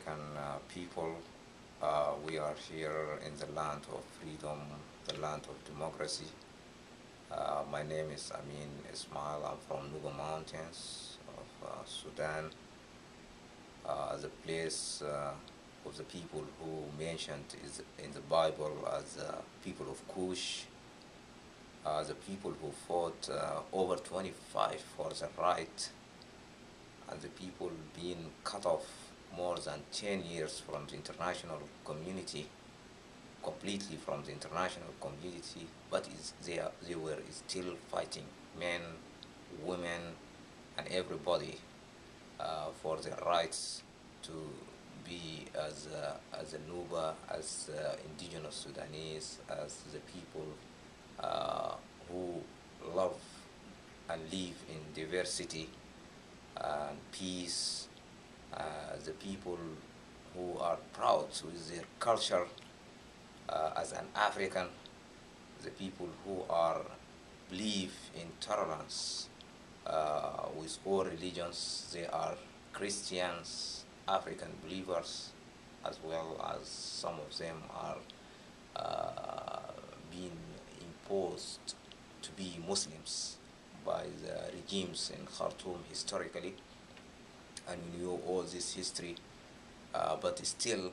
American people. We are here in the land of freedom, the land of democracy. My name is Amin Ismail. I'm from Nuba Mountains of Sudan, the place of the people who mentioned is in the Bible as people of Cush, the people who fought over 25 for the right, and the people being cut off more than 10 years from the international community, completely from the international community, but they were still fighting, men, women, and everybody for their rights to be as a Nuba, as indigenous Sudanese, as the people who love and live in diversity and peace, the people who are proud with their culture as an African, the people who are believe in tolerance with all religions. They are Christians, African believers, as well as some of them are being imposed to be Muslims by the regimes in Khartoum historically, and we know all this history, but still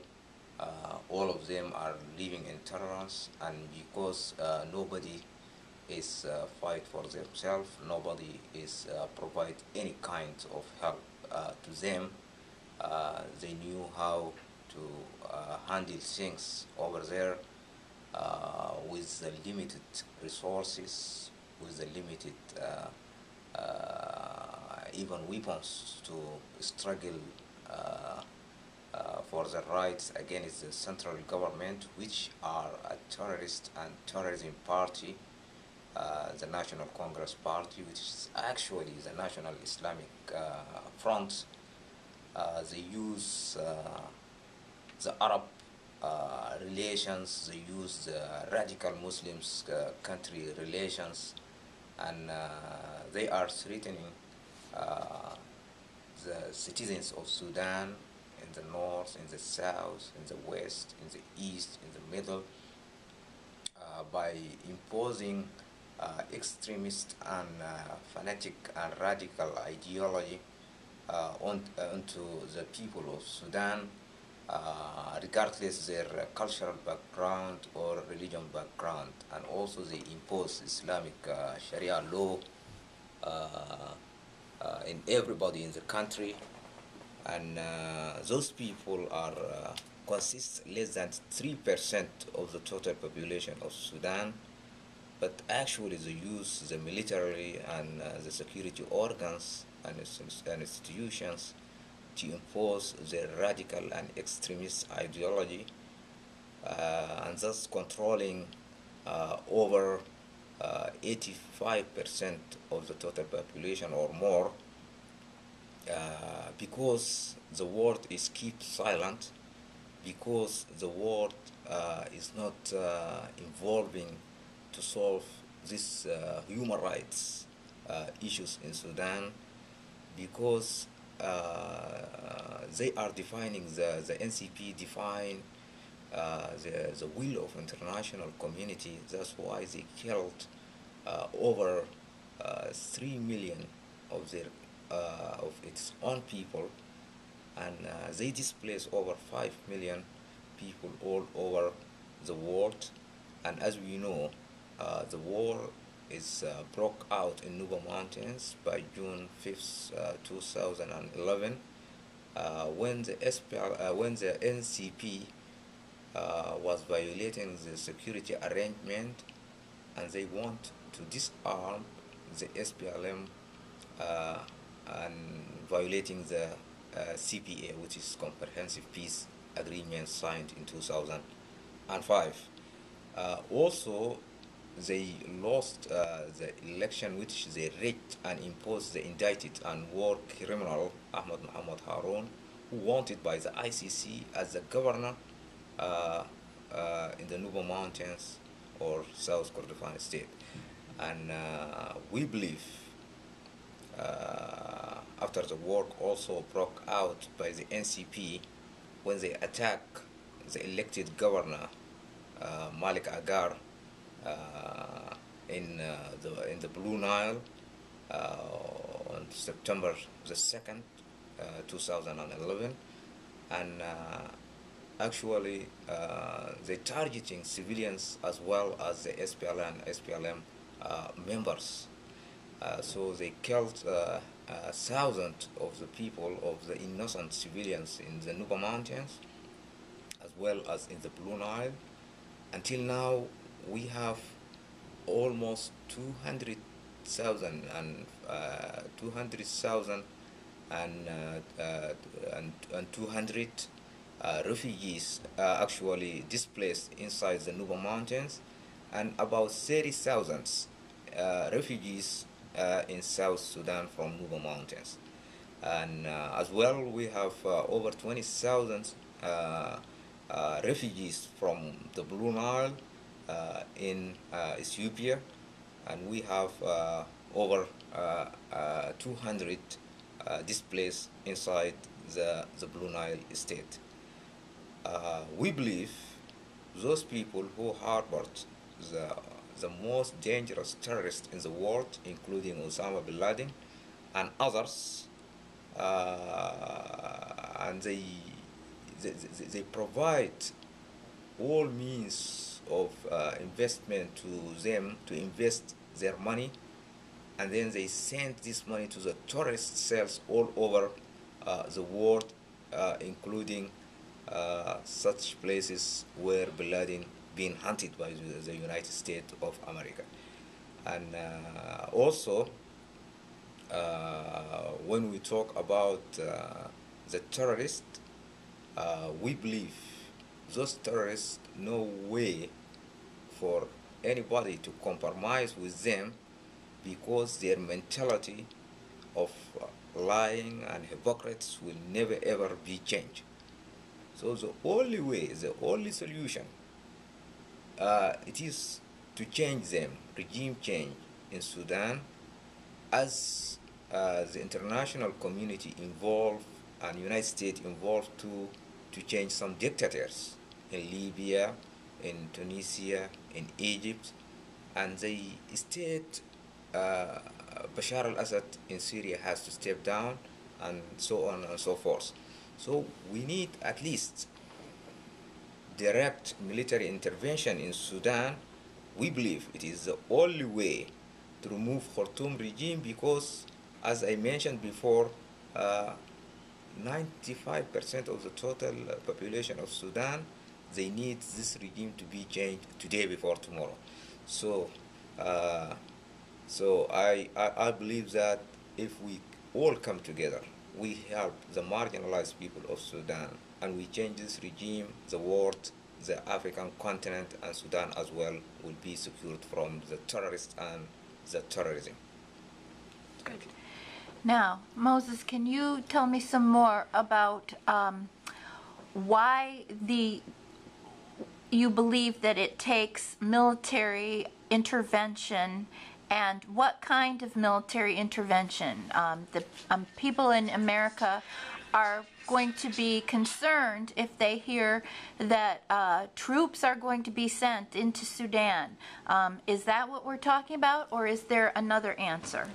all of them are living in tolerance, and because nobody is fight for themselves, nobody is provide any kind of help to them. They knew how to handle things over there with the limited resources, with the limited even weapons to struggle for the rights against the central government, which are a terrorist and terrorism party, the National Congress Party, which is actually the National Islamic Front. They use the Arab relations, they use the radical Muslims country relations, and they are threatening the citizens of Sudan in the north, in the south, in the west, in the east, in the middle, by imposing extremist and fanatic and radical ideology onto the people of Sudan, regardless their cultural background or religion background, and also they impose Islamic Sharia law in everybody in the country, and those people are consist less than 3% of the total population of Sudan, but actually they use the military and the security organs and institutions to impose their radical and extremist ideology, and thus controlling over 85% of the total population or more, because the world is kept silent, because the world is not involving to solve these human rights issues in Sudan, because they are defining, the NCP define the will of international community. That's why they killed over 3 million of their of its own people, and they displaced over 5 million people all over the world. And as we know, the war is broke out in Nuba Mountains by June 5th, 2011, when the when the NCP was violating the security arrangement, and they want to disarm the SPLM and violating the CPA, which is Comprehensive Peace Agreement signed in 2005. Also, they lost the election, which they rigged and imposed the indicted and war criminal Ahmad Muhammad Harun, who wanted by the ICC as the governor in the Nuba Mountains or South Kordofan state. And we believe after the war also broke out by the NCP, when they attack the elected governor Malik Agar in the Blue Nile on September the 2nd, 2011, and actually they targeting civilians as well as the SPLA and SPLM members. So they killed thousands of the people, of the innocent civilians in the Nuba Mountains, as well as in the Blue Nile. Until now, we have almost 200,000 and 200 refugees actually displaced inside the Nuba Mountains, and about 30,000 refugees in South Sudan from Nuba Mountains. And as well, we have over 20,000 refugees from the Blue Nile in Ethiopia, and we have over 200 displaced inside the Blue Nile state. We believe those people who harbored the most dangerous terrorists in the world, including Osama bin Laden and others, and they provide all means of investment to them to invest their money, and then they send this money to the tourist cells all over the world, including such places where bin Laden being hunted by the United States of America. And also, when we talk about the terrorists, we believe those terrorists no way for anybody to compromise with them, because their mentality of lying and hypocrites will never ever be changed. So the only way, the only solution, it is to change them, regime change in Sudan, as the international community involved and United States involved to change some dictators in Libya, in Tunisia, in Egypt, and the state Bashar al-Assad in Syria has to step down, and so on and so forth. So we need at least direct military intervention in Sudan. We believe it is the only way to remove Khartoum regime, because, as I mentioned before, 95% of the total population of Sudan, they need this regime to be changed today before tomorrow. So, I believe that if we all come together, we help the marginalized people of Sudan, and we change this regime, the world, the African continent, and Sudan as well will be secured from the terrorists and the terrorism. Good. Now, Moses, can you tell me some more about why you believe that it takes military intervention, and what kind of military intervention? The people in America are going to be concerned if they hear that troops are going to be sent into Sudan. Is that what we're talking about, or is there another answer?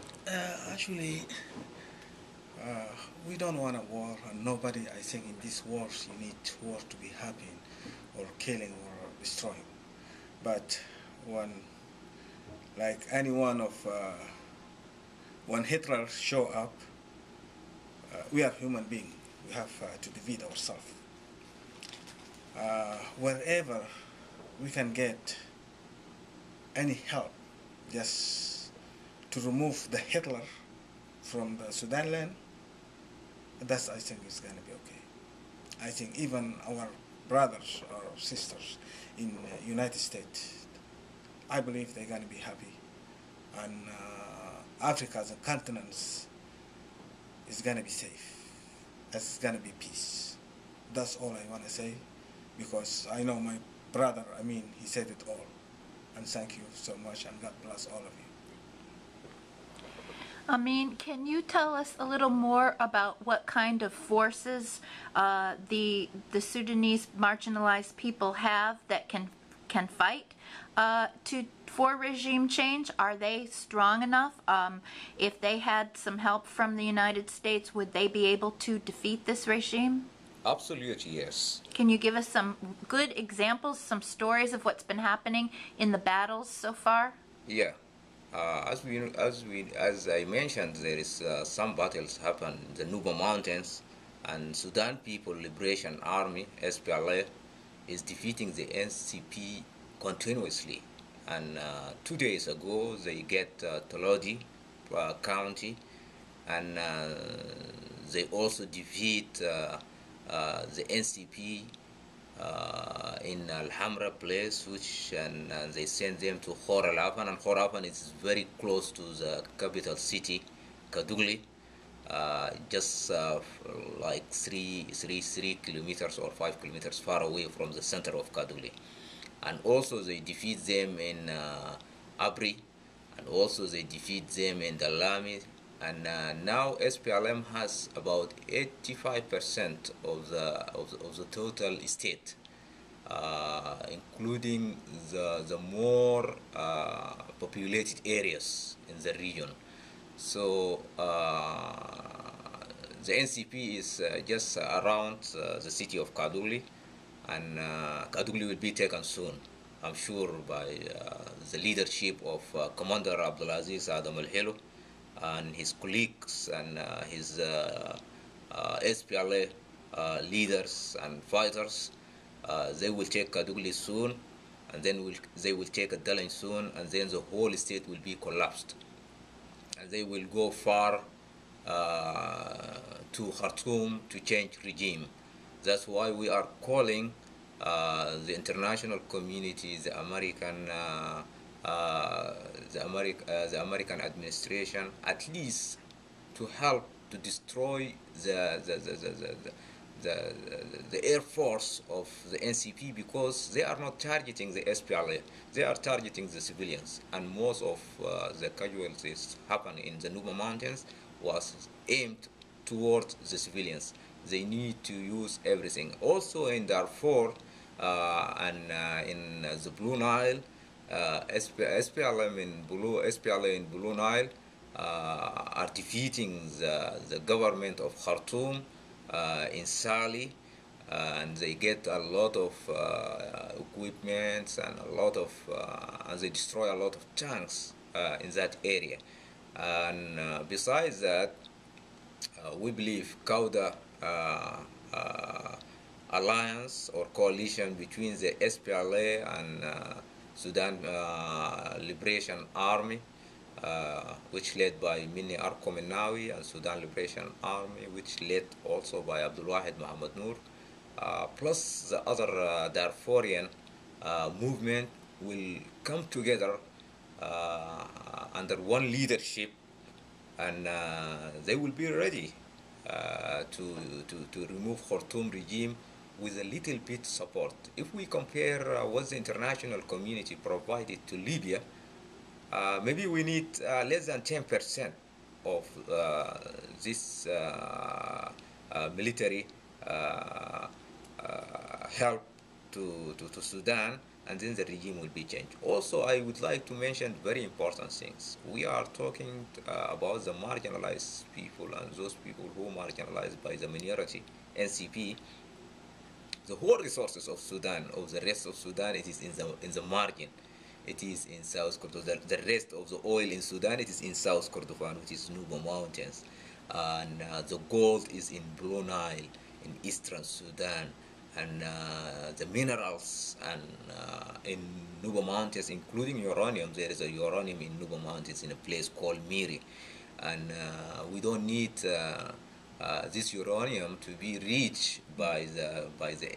Actually, we don't want a war, and nobody, I think, in this wars, you need war to be happening, or killing, or destroying. But like any one of, when Hitler show up, we are human beings. We have to defeat ourselves. Wherever we can get any help, just to remove the Hitler from the Sudan land, that's, I think, is going to be okay. I think even our brothers or sisters in United States, I believe they're going to be happy. And Africa as a continent is going to be safe. It's going to be peace. That's all I want to say, because I know my brother, he said it all. And thank you so much, and God bless all of you. Amin, can you tell us a little more about what kind of forces the Sudanese marginalized people have that can fight for regime change? Are they strong enough? If they had some help from the United States, would they be able to defeat this regime? Absolutely, yes. Can you give us some good examples, some stories of what's been happening in the battles so far? Yeah. As I mentioned, there is some battles happen in the Nuba Mountains, and Sudan People Liberation Army (SPLA) is defeating the NCP continuously. And 2 days ago, they get Tolodi County, and they also defeat the NCP in Al-Hamra place, which and they send them to Khor Al-Afan, and Khor Al-Afan is very close to the capital city, Kadugli, just like 3 kilometers or 5 kilometers far away from the center of Kadugli. And also they defeat them in Abri, and also they defeat them in Dalami. And now SPLM has about 85% of the total state, including the more populated areas in the region. So the NCP is just around the city of Kadugli, and Kadugli will be taken soon, I'm sure, by the leadership of Commander Abdulaziz Adam Al-Helo and his colleagues and his SPLA leaders and fighters. They will take Kadugli soon, and then they will take Adalin soon, and then the whole state will be collapsed. And they will go far to Khartoum to change regime. That's why we are calling the international community, the American administration, at least to help to destroy the air force of the NCP, because they are not targeting the SPLA, they are targeting the civilians, and most of the casualties happen in the Nuba Mountains was aimed towards the civilians. They need to use everything. Also in Darfur and in the Blue Nile, SPLA in Blue Nile are defeating the government of Khartoum in Sali, and they get a lot of equipment and and they destroy a lot of tanks in that area. And besides that, we believe Kauda alliance or coalition between the SPLA and Sudan Liberation Army, which led by Mini Arko Menawi, and Sudan Liberation Army, which led also by Abdul Wahid Muhammad Noor, plus the other Darfurian movement, will come together under one leadership, and they will be ready to remove Khartoum regime with a little bit support. If we compare what the international community provided to Libya, maybe we need less than 10% of this military help to Sudan, and then the regime will be changed. Also, I would like to mention very important things. We are talking about the marginalized people and those people who are marginalized by the minority, NCP. The whole resources of Sudan, of the rest of Sudan, it is in the margin. It is in South Kordofan. The rest of the oil in Sudan, it is in South Kordofan, which is Nuba Mountains. And the gold is in Blue Nile, in eastern Sudan. And the minerals and in Nuba Mountains, including uranium. There is a uranium in Nuba Mountains in a place called Miri. And we don't need this uranium to be reached by the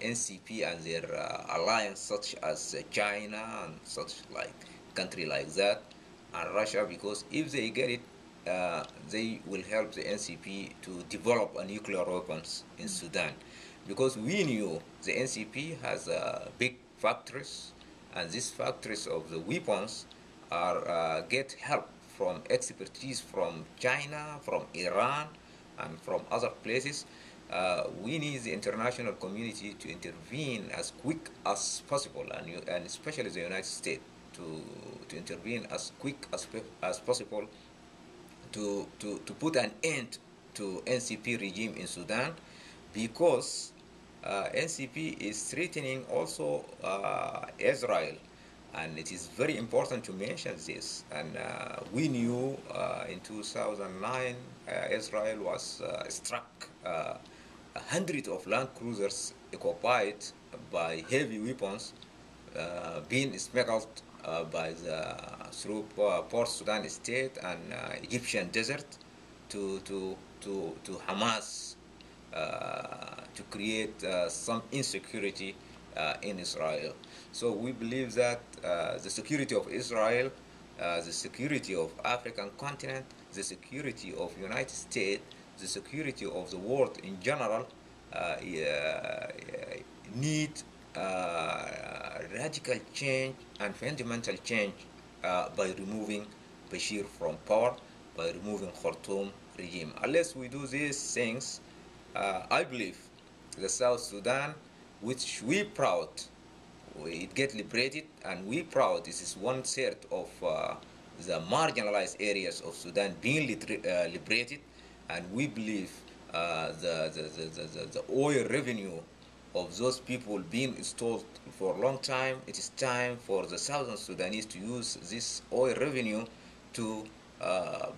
NCP and their alliance, such as China and such like country like that, and Russia, because if they get it, they will help the NCP to develop a nuclear weapons in Sudan, because we knew the NCP has big factories, and these factories of the weapons are get help from expertise from China, from Iran, and from other places. We need the international community to intervene as quick as possible, and especially the United States to intervene as quick as possible to put an end to NCP regime in Sudan, because NCP is threatening also Israel, and it is very important to mention this. And we knew in 2009 Israel was struck hundreds of land cruisers occupied by heavy weapons being smuggled through Port Sudan.It and Egyptian desert to Hamas to create some insecurity in Israel. So we believe that the security of Israel, the security of African continent, the security of United States, the security of the world in general need radical change and fundamental change by removing Bashir from power, by removing Khartoum regime. Unless we do these things, I believe the South Sudan, which we proud, it get liberated, and we proud this is 1/3 of the marginalized areas of Sudan being liberated, and we believe the oil revenue of those people being installed for a long time. It is time for the Southern Sudanese to use this oil revenue to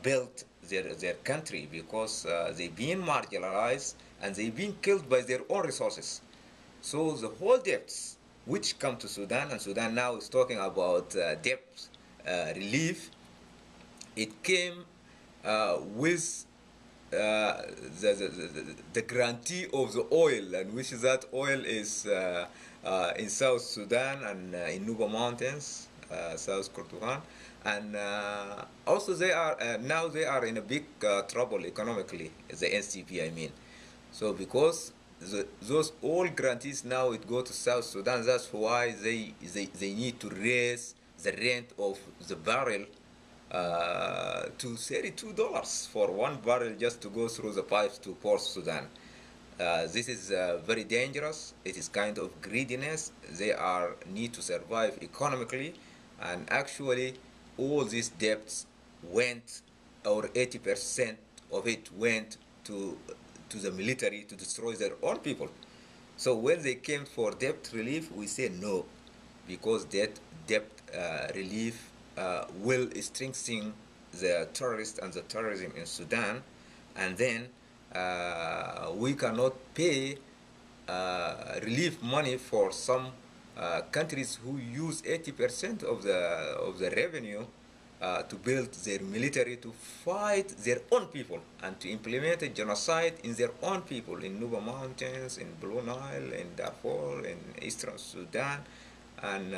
build their country, because they've been marginalized and they've been killed by their own resources. So the whole debts which come to Sudan, and Sudan now is talking about debt relief, it came with the guarantee of the oil, and which is that oil is in South Sudan and in Nuba Mountains, South Kordofan, and also they are now they are in a big trouble economically, the NCP I mean. So because those all guarantees now it go to South Sudan, that's why they need to raise the rent of the barrel to $32 for one barrel just to go through the pipes to Port Sudan. This is very dangerous. It is kind of greediness. They are need to survive economically, and actually all these debts went, or 80% of it went to the military to destroy their own people. So when they came for debt relief, we say no, because debt relief will strengthen the terrorists and the terrorism in Sudan, and then we cannot pay relief money for some countries who use 80% of the revenue to build their military to fight their own people and to implement a genocide in their own people in Nuba Mountains, in Blue Nile, in Darfur, in Eastern Sudan, and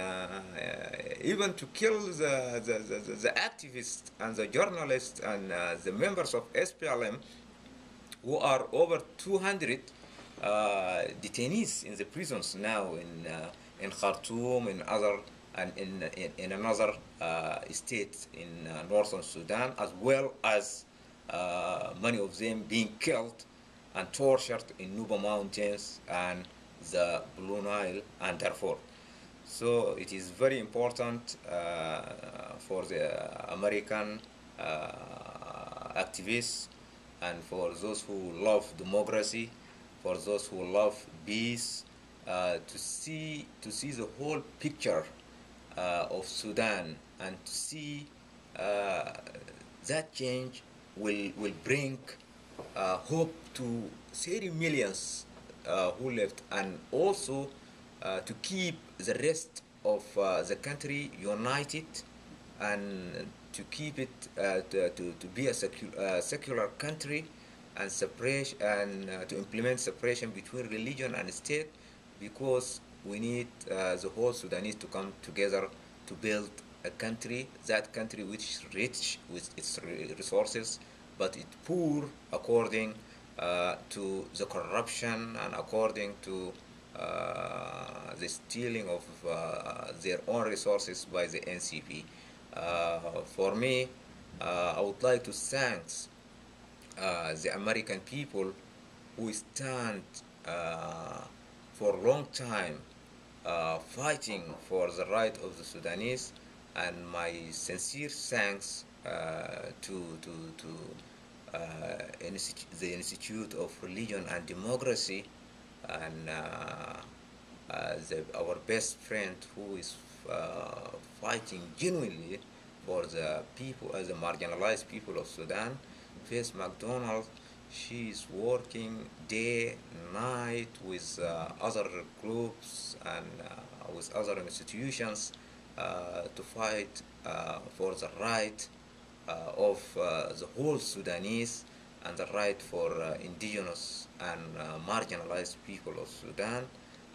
even to kill the activists and the journalists and the members of SPLM, who are over 200 detainees in the prisons now in Khartoum, in other and in another state in northern Sudan, as well as many of them being killed and tortured in Nuba Mountains and the Blue Nile and Darfur. So it is very important for the American activists and for those who love democracy, for those who love peace, to see the whole picture of Sudan, and to see that change will bring hope to 30 millions who left, and also to keep the rest of the country united, and to keep it to be a secular country, and separation, and to implement separation between religion and state, because we need the whole Sudanese to come together to build a country, that country which is rich with its resources, but it's poor according to the corruption and according to the stealing of their own resources by the NCP. For me, I would like to thank the American people who stand for a long time fighting for the right of the Sudanese, and my sincere thanks to the Institute of Religion and Democracy, and our best friend who is fighting genuinely for the people, as the marginalized people of Sudan. Faith McDonald, she is working day, night with other groups and with other institutions to fight for the right of the whole Sudanese, and the right for indigenous and marginalized people of Sudan.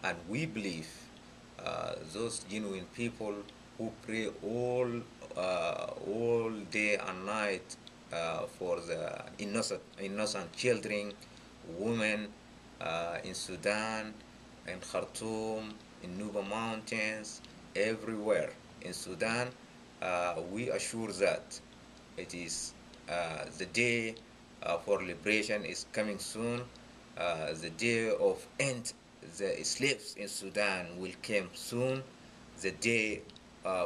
And we believe those genuine people who pray all day and night for the innocent children, women in Sudan, in Khartoum, in Nuba Mountains, everywhere in Sudan. We assure that it is the day for liberation is coming soon. The day of end the slaves in Sudan will come soon. The day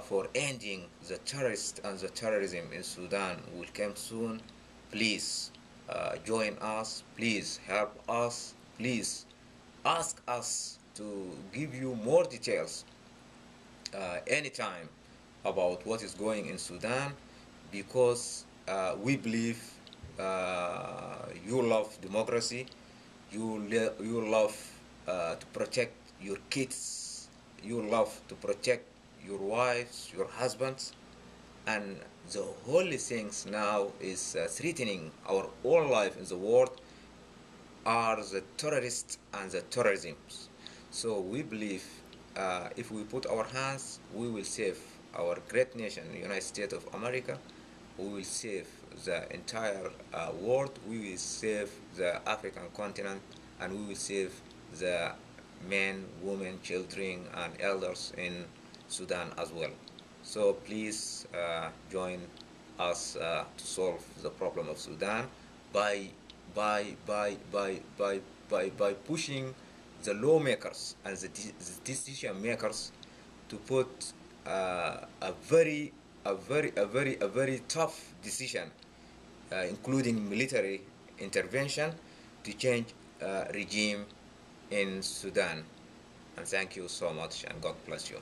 for ending the terrorists and the terrorism in Sudan will come soon. Please join us. Please help us. Please ask us to give you more details anytime about what is going in Sudan, because we believe you love democracy, you love to protect your kids, you love to protect your wives, your husbands, and the only things now is threatening our own life in the world are the terrorists and the terrorisms. So we believe if we put our hands, we will save our great nation, the United States of America. We will save the entire world. We will save the African continent, and we will save the men, women, children, and elders in Sudan as well. So please join us to solve the problem of Sudan by by by by by by pushing the lawmakers and the decision makers to put a very tough decision, including military intervention, to change regime in Sudan. And thank you so much, and God bless you.